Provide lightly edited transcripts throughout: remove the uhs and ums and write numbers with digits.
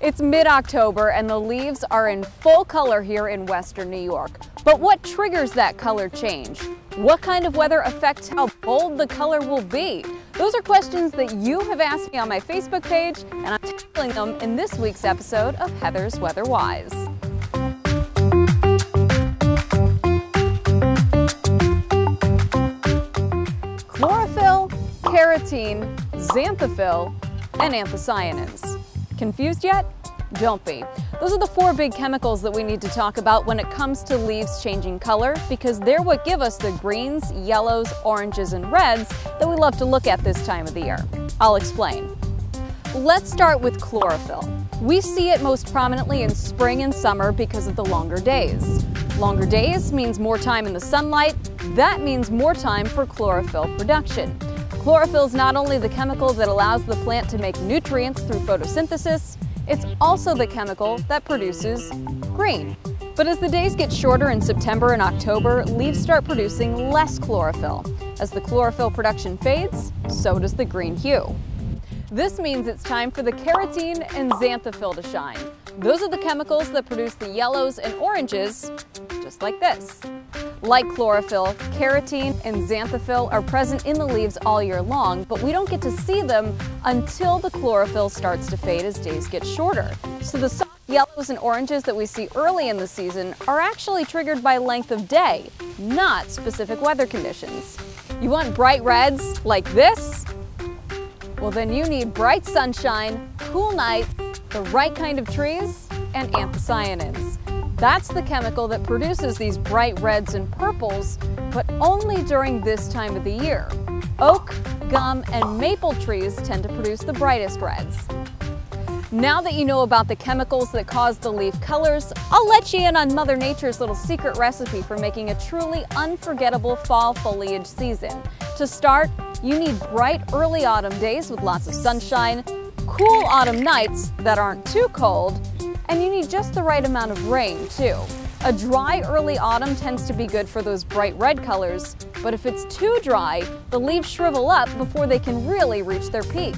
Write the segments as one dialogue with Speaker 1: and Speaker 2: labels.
Speaker 1: It's mid-October and the leaves are in full color here in Western New York. But what triggers that color change? What kind of weather affects how bold the color will be? Those are questions that you have asked me on my Facebook page, and I'm tackling them in this week's episode of Heather's Weather Wise. Chlorophyll, carotene, xanthophyll, and anthocyanins. Confused yet? Don't be. Those are the four big chemicals that we need to talk about when it comes to leaves changing color, because they're what give us the greens, yellows, oranges, and reds that we love to look at this time of the year. I'll explain. Let's start with chlorophyll. We see it most prominently in spring and summer because of the longer days. Longer days means more time in the sunlight. That means more time for chlorophyll production. Chlorophyll is not only the chemical that allows the plant to make nutrients through photosynthesis, it's also the chemical that produces green. But as the days get shorter in September and October, leaves start producing less chlorophyll. As the chlorophyll production fades, so does the green hue. This means it's time for the carotene and xanthophyll to shine. Those are the chemicals that produce the yellows and oranges, just like this. Like chlorophyll, carotene and xanthophyll are present in the leaves all year long, but we don't get to see them until the chlorophyll starts to fade as days get shorter. So the soft yellows and oranges that we see early in the season are actually triggered by length of day, not specific weather conditions. You want bright reds like this? Well, then you need bright sunshine, cool nights, the right kind of trees, and anthocyanins. That's the chemical that produces these bright reds and purples, but only during this time of the year. Oak, gum, and maple trees tend to produce the brightest reds. Now that you know about the chemicals that cause the leaf colors, I'll let you in on Mother Nature's little secret recipe for making a truly unforgettable fall foliage season. To start, you need bright early autumn days with lots of sunshine, cool autumn nights that aren't too cold, and you need just the right amount of rain, too. A dry early autumn tends to be good for those bright red colors, but if it's too dry, the leaves shrivel up before they can really reach their peak.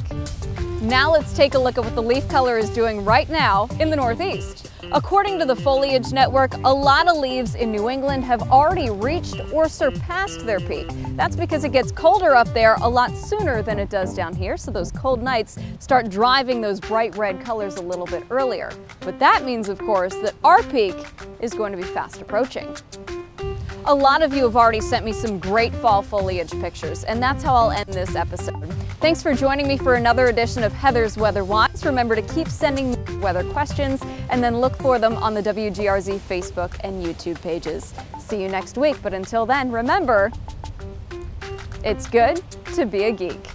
Speaker 1: Now let's take a look at what the leaf color is doing right now in the Northeast. According to the Foliage Network, a lot of leaves in New England have already reached or surpassed their peak. That's because it gets colder up there a lot sooner than it does down here, so those cold nights start driving those bright red colors a little bit earlier. But that means, of course, that our peak is going to be fast approaching. A lot of you have already sent me some great fall foliage pictures, and that's how I'll end this episode. Thanks for joining me for another edition of Heather's Weather Wise. Remember to keep sending me weather questions and then look for them on the WGRZ Facebook and YouTube pages. See you next week, but until then, remember, it's good to be a geek.